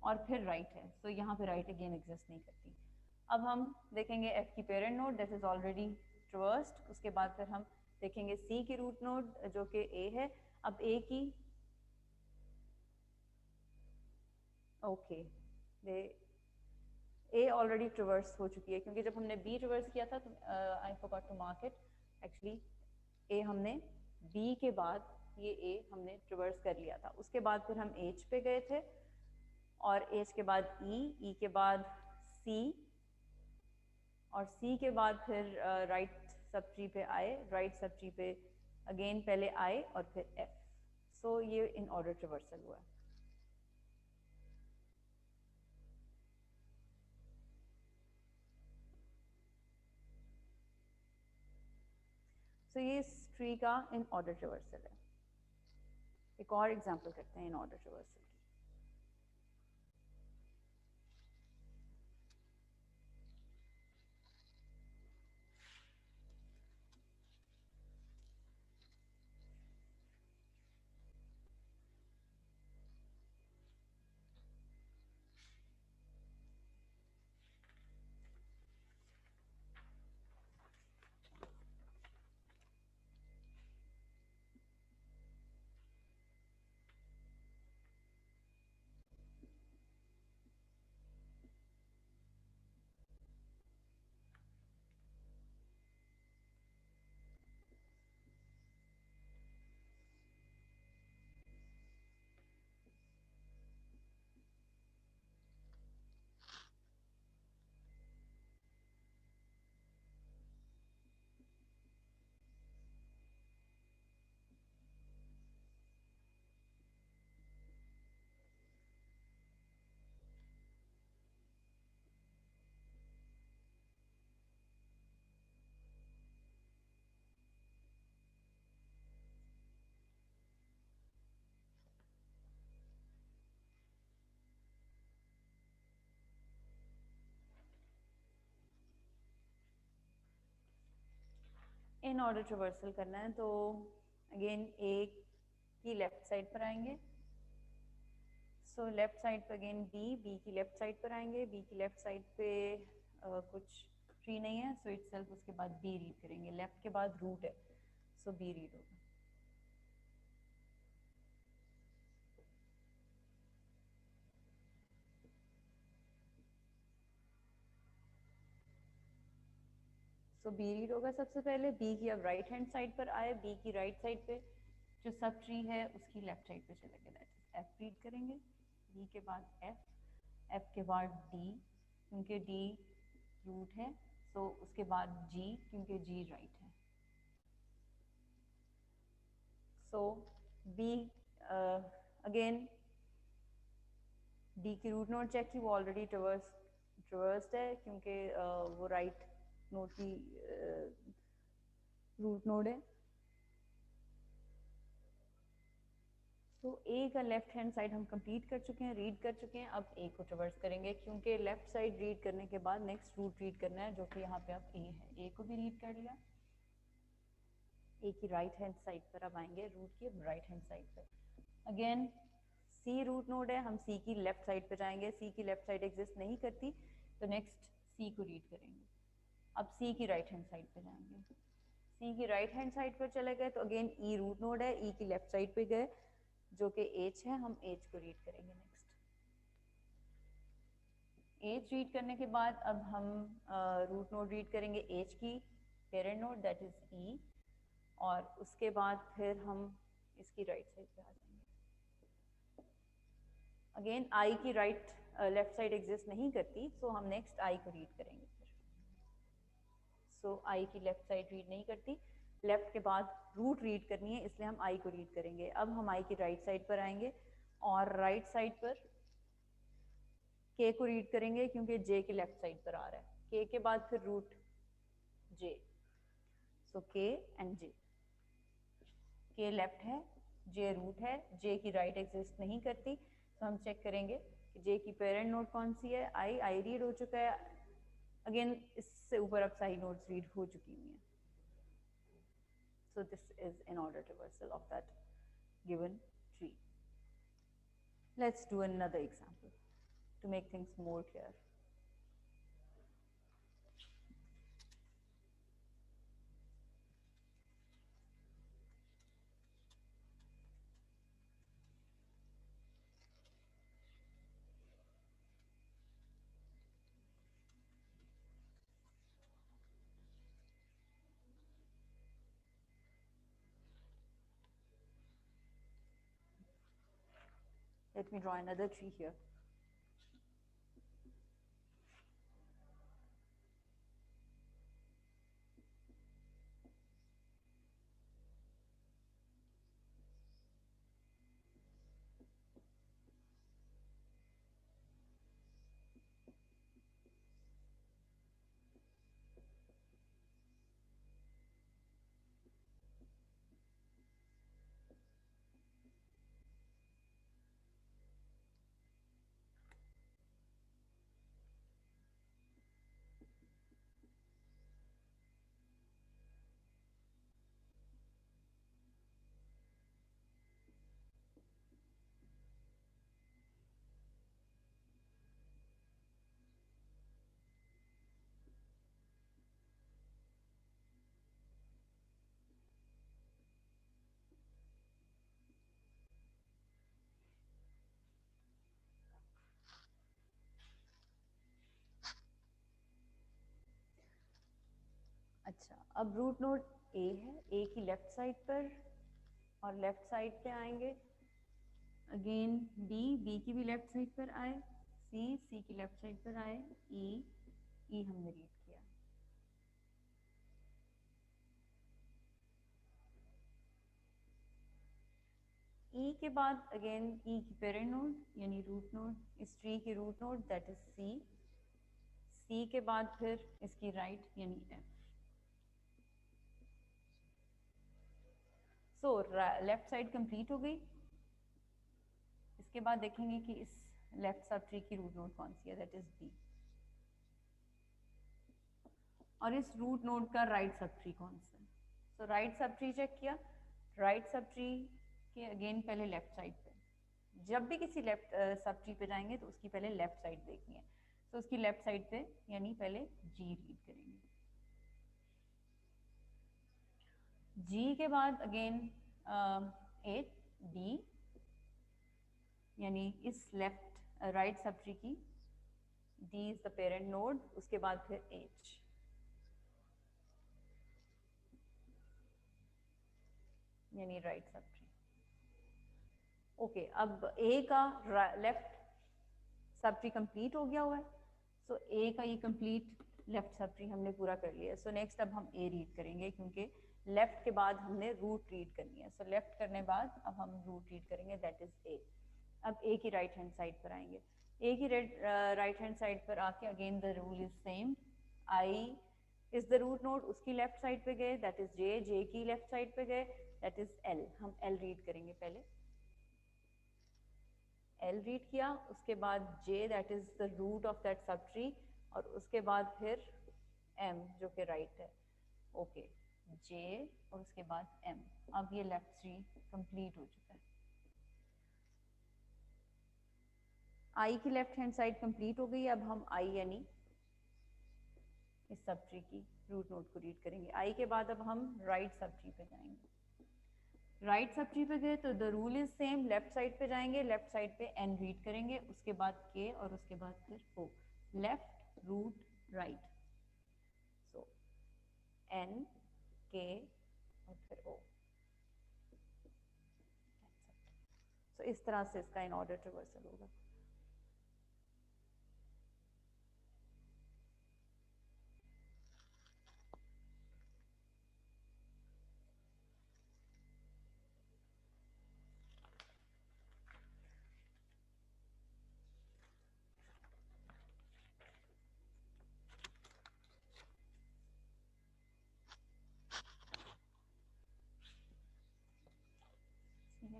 और फिर राइट है, सो यहाँ पे राइट अगेन एग्जिस्ट नहीं करती। अब हम देखेंगे एफ की parent node that is already traversed. उसके बाद फिर हम देखेंगे सी की रूट नोड जो कि ए है। अब ए की ओके ए ऑलरेडी ट्रवर्स हो चुकी है, क्योंकि जब हमने बी ट्रवर्स किया था तो I forgot to mark it actually, A हमने बी के बाद ये ए हमने ट्रवर्स कर लिया था। उसके बाद फिर हम एच पे गए थे और एच के बाद ई के बाद सी और सी के बाद फिर राइट सब ट्री पे आए, राइट सब ट्री पे अगेन पहले आए और फिर एफ। सो ये इन ऑर्डर ट्रिवर्सल हुआ है। सो ये इस ट्री का इन ऑर्डर ट्रिवर्सल है। एक और एग्जांपल करते हैं इन ऑर्डर ट्रिवर्सल की। इन ऑर्डर ट्रावर्सल करना है तो अगेन ए की लेफ्ट साइड पर आएंगे, सो लेफ्ट साइड पे अगेन बी की लेफ्ट साइड पर आएंगे, बी की लेफ्ट साइड पे कुछ ट्री नहीं है, सो इटसेल्फ उसके बाद बी रीड करेंगे, लेफ्ट के बाद रूट है, सो बी रीड होगा। सो बी रीड होगा सबसे पहले, बी की अब राइट हैंड साइड पर आए, बी की राइट साइड पे जो सब ट्री है उसकी लेफ्ट साइड पे चले गए, दैट इज एफ रीड करेंगे, बी के बाद एफ, एफ के बाद डी क्योंकि डी रूट है, सो उसके बाद जी क्योंकि जी राइट है। सो बी अगेन डी की रूट नोड चेक की, वो ऑलरेडी ट्रवर्स्ड है क्योंकि वो राइट नोड की रूट नोड है। तो ए का लेफ्ट हैंड साइड हम कंप्लीट कर चुके हैं, रीड कर चुके हैं, अब ए को ट्रवर्स करेंगे क्योंकि लेफ्ट साइड रीड करने के बाद नेक्स्ट रूट रीड करना है जो कि यहाँ पे अब ए है, ए को भी रीड कर लिया। ए की राइट हैंड साइड पर अब आएंगे, रूट की राइट हैंड साइड पर अगेन सी रूट नोड है, हम सी की लेफ्ट साइड पर जाएंगे, सी की लेफ्ट साइड एग्जिस्ट नहीं करती तो नेक्स्ट सी को रीड करेंगे। अब सी की राइट हैंड साइड पर जाएंगे, सी की राइट हैंड साइड पर चले गए तो अगेन ई रूट नोड है, ई की लेफ्ट साइड पे गए जो कि एच है, हम एच को रीड करेंगे नेक्स्ट। एच रीड करने के बाद अब हम रूट नोड रीड करेंगे एच की पेरेंट नोड दैट इज ई, और उसके बाद फिर हम इसकी राइट साइड पे आ जाएंगे। अगेन आई की राइट लेफ्ट साइड एग्जिस्ट नहीं करती, सो हम नेक्स्ट आई को रीड करेंगे फिर। सो आई की लेफ्ट साइड रीड नहीं करती, लेफ्ट के बाद रूट रीड करनी है इसलिए हम आई को रीड करेंगे। अब हम आई की राइट साइड पर आएंगे और राइट साइड पर के को रीड करेंगे क्योंकि जे के लेफ्ट साइड पर आ रहा है, के के बाद फिर रूट जे, सो के एंड जे, के लेफ्ट है, जे रूट है, जे की राइट एग्जिस्ट नहीं करती, तो हम चेक करेंगे कि जे की पेरेंट नोड कौन सी है, आई रीड हो चुका है, अगेन इससे ऊपर अब सारी नोड्स रीड हो चुकी हुई हैं। So this is an order traversal of that given tree. Let's do another example to make things more clear. Let me draw another tree here. अच्छा, अब रूट नोड ए है, ए की लेफ्ट साइड पर और लेफ्ट साइड पे आएंगे, अगेन बी की भी लेफ्ट साइड पर आए, सी की लेफ्ट साइड पर आए, ई हमने रीड किया। ई के बाद अगेन ई की पेरेंट नोड यानी रूट नोड, इस ट्री की root node that is C के बाद फिर इसकी राइट यानी F. So left side complete हो गई, इसके बाद देखेंगे कि इस लेफ्ट सब ट्री की रूट नोड कौन सी है, दैट इज बी, और इस रूट नोड का राइट सब ट्री कौन सा है, सो राइट सब ट्री चेक किया, राइट सब ट्री के अगेन पहले लेफ्ट साइड पे, जब भी किसी लेफ्ट सब ट्री पे जाएंगे तो उसकी पहले लेफ्ट साइड देखनी है, तो उसकी लेफ्ट साइड पे यानी पहले जी रीड करेंगे, जी के बाद अगेन एच डी, यानी इस लेफ्ट राइट सब ट्री की D is the parent node, उसके बाद फिर एच, यानी राइट सब ट्री। ओके, अब ए का लेफ्ट सब ट्री कंप्लीट हो गया हुआ है, सो ए का ये कंप्लीट लेफ्ट सब ट्री हमने पूरा कर लिया। सो नेक्स्ट अब हम ए रीड करेंगे, क्योंकि लेफ्ट के बाद हमने रूट रीड करनी है, सो लेफ्ट करने बाद अब हम रूट रीड करेंगे, दैट इज ए। अब ए की राइट हैंड साइड पर आएंगे, ए की राइट हैंड साइड पर आके again the rule is same, I is the root node, उसकी लेफ्ट साइड पे गए दैट इज जे, जे की लेफ्ट साइड पे गए दैट इज एल, हम एल रीड करेंगे पहले, एल रीड किया, उसके बाद J that is the root of that sub tree, और उसके बाद फिर एम जो कि राइट है, ओके जे और उसके बाद एम। अब ये लेफ्ट ट्री कंप्लीट हो चुका है, आई की लेफ्ट हैंड साइड कंप्लीट हो गई। अब हम आई यानी इस सब ट्री की रूट नोड को रीड करेंगे, आई के बाद अब हम राइट सब ट्री पे जाएंगे, राइट सब ट्री पे गए तो the rule is same, left side पे जाएंगे, लेफ्ट साइड पे एन रीड करेंगे, उसके बाद के और उसके बाद फिर ओ, लेफ्ट रूट राइट, सो एन के और फिर ओ, सो इस तरह से इसका इन ऑर्डर ट्रिवर्सल होगा।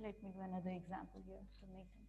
Let me do another example here to make them.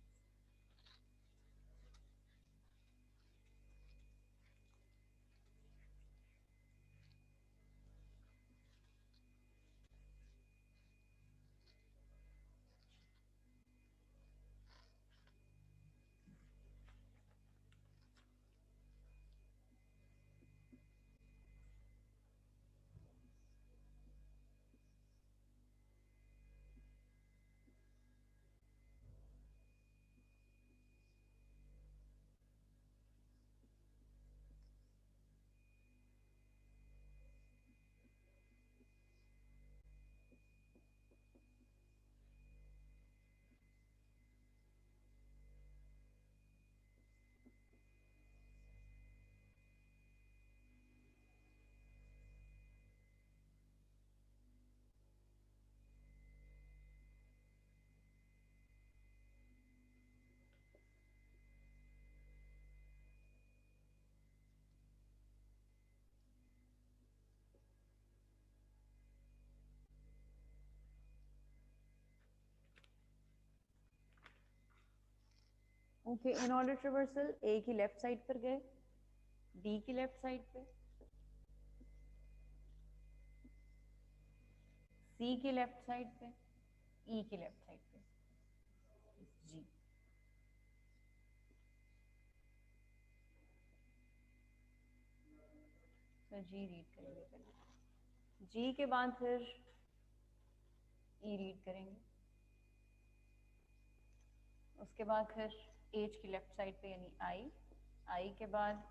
Okay, in order traversal A की लेफ्ट साइड पर गए, डी की लेफ्ट साइड पे, सी की लेफ्ट साइड पे, ई की लेफ्ट साइड पे, जी, तो जी रीड करेंगे पहले, जी के बाद फिर ई रीड करेंगे, उसके बाद फिर एच की लेफ्ट साइड पे यानी आई, आई के बाद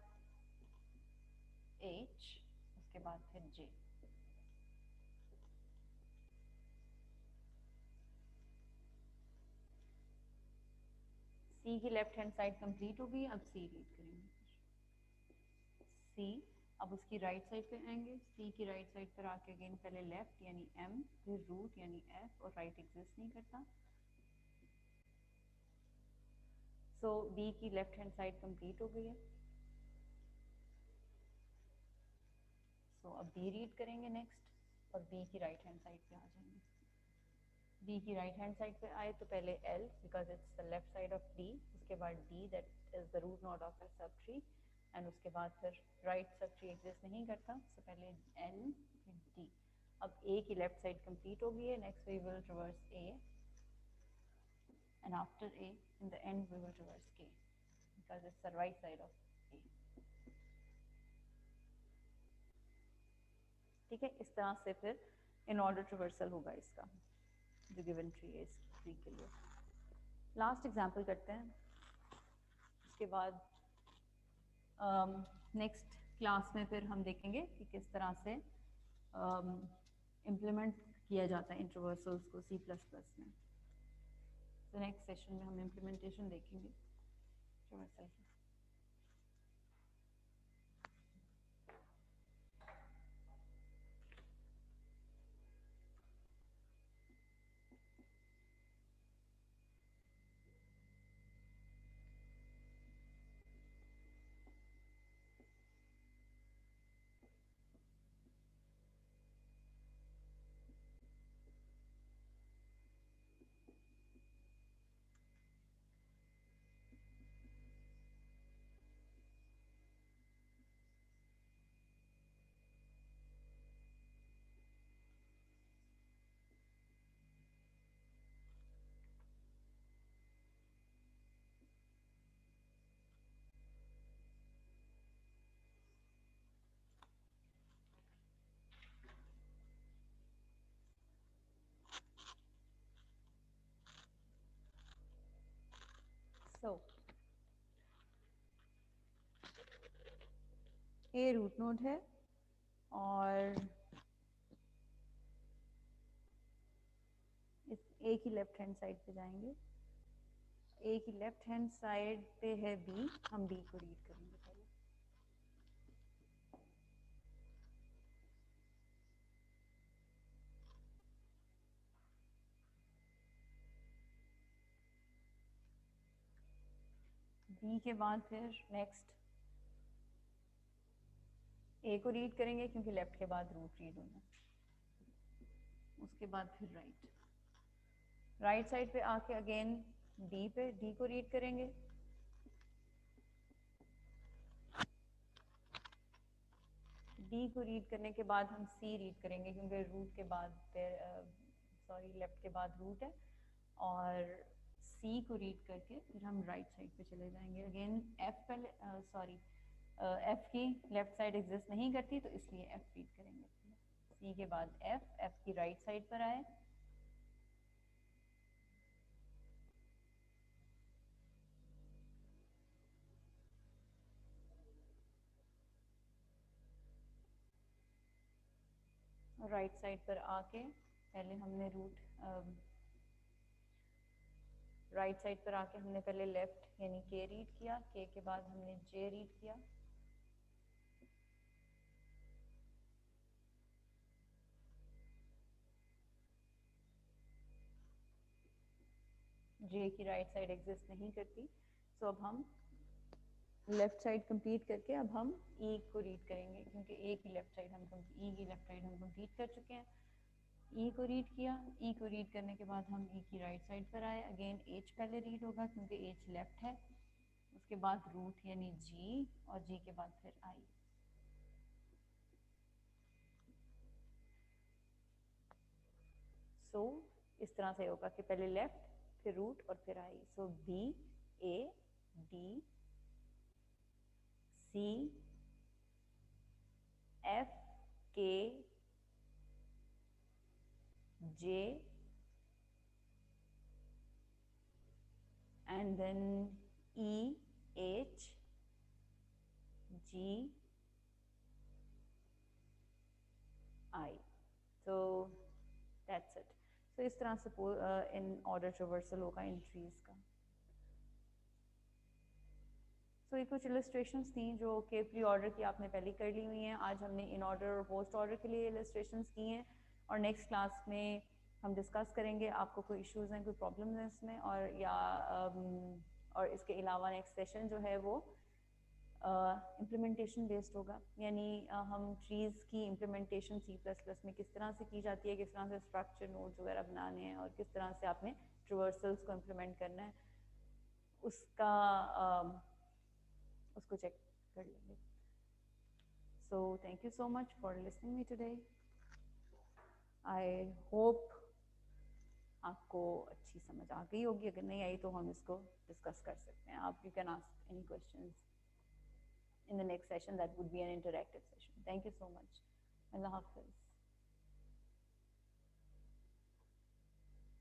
एच, उसके बाद फिर जे, सी की लेफ्ट हैंड साइड कंप्लीट हो गई, अब सी रीड करेंगे, सी, अब उसकी राइट साइड पे आएंगे, सी की राइट साइड पर आके अगेन पहले लेफ्ट यानी एम, फिर रूट यानी एफ, और राइट एग्जिस्ट नहीं करता, सो बी की लेफ्ट हैंड साइड कंप्लीट हो गई है, सो अब बी रीड करेंगे नेक्स्ट, और बी की राइट हैंड साइड पे आ जाएंगे, बी की राइट हैंड साइड पे आए तो पहले L because it's the left side of D, उसके बाद D that is the root node of a sub tree, and उसके बाद फिर राइट सब ट्री एग्जिस्ट नहीं करता, सो पहले एन फिर डी, अब ए की लेफ्ट साइड कंप्लीट हो गई है, next we will traverse A and after A in the end we will traverse K because it's the right side of A. ठीक है, इस तरह से फिर इन ऑर्डर ट्रैवर्सल होगा इसका जो गिवन ट्री है इस ट्री के लिए। लास्ट एग्जांपल करते हैं, उसके बाद नेक्स्ट क्लास में फिर हम देखेंगे कि किस तरह से इम्प्लीमेंट किया जाता है इंट्रोवर्सल्स को C++ में। तो नेक्स्ट सेशन में हम इम्प्लीमेंटेशन देखेंगे इंट्रोवर्सल की। So ये रूट नोड है और इस ए की लेफ्ट हैंड साइड पे जाएंगे। ए की लेफ्ट हैंड साइड पे है बी, हम बी को रीड करेंगे पहले। बी के बाद फिर नेक्स्ट ए को रीड करेंगे क्योंकि लेफ्ट के बाद रूट रीड होना। उसके बाद फिर राइट साइड पे आके अगेन डी पे डी को रीड करेंगे। डी को रीड करने के बाद हम सी रीड करेंगे क्योंकि रूट के बाद फिर लेफ्ट के बाद रूट है, और सी को रीड करके फिर हम राइट साइड पे चले जाएंगे। अगेन एफ पहले एफ की लेफ्ट साइड एग्जिस्ट नहीं करती तो इसलिए एफ रीड करेंगे। सी के बाद एफ की राइट साइड पर आए, राइट साइड पर आके पहले हमने राइट साइड पर आके हमने पहले लेफ्ट यानी के रीड किया, के बाद हमने जे रीड किया, जे की राइट साइड एग्जिस्ट नहीं करती। सो अब हम लेफ्ट साइड कंप्लीट करके अब हम ई को रीड करेंगे क्योंकि ई की लेफ्ट साइड हम कंप्लीट कर चुके हैं। ई को रीड किया, ई को रीड करने के बाद हम ई की राइट साइड पर आए। अगेन एच पहले रीड होगा क्योंकि एच लेफ्ट है, उसके बाद रूट यानी जी, और जी के बाद फिर आई। सो इस तरह से होगा कि पहले लेफ्ट फिर रूट और फिर I. So B A D C F K J and then E H G I. So that's it. So इस तरह से इन ऑर्डर ट्रावर्सल होगा इन ट्रीज का। तो ये कुछ इलस्ट्रेशंस थी जो कि प्री ऑर्डर की आपने पहले कर ली हुई हैं। आज हमने इन ऑर्डर और पोस्ट ऑर्डर के लिए इलस्ट्रेशंस की हैं, और नेक्स्ट क्लास में हम डिस्कस करेंगे आपको कोई इश्यूज हैं, कोई प्रॉब्लम्स हैं इसमें, और इसके अलावा नेक्स्ट सेशन जो है वो इम्प्लीमेंटेशन बेस्ड होगा, यानी हम ट्रीज़ की इम्प्लीमेंटेशन C++ में किस तरह से की जाती है, किस तरह से स्ट्रक्चर नोड्स वगैरह बनाने हैं और किस तरह से आपने ट्रावर्सल्स को इम्प्लीमेंट करना है उसका उसको चेक कर लेंगे। So thank you so much for listening me today. I hope आपको अच्छी समझ आ गई होगी, अगर नहीं आई तो हम इसको डिस्कस कर सकते हैं. आप you can ask any questions in the next session. That would be an interactive session. Thank you so much. Allah Hafiz.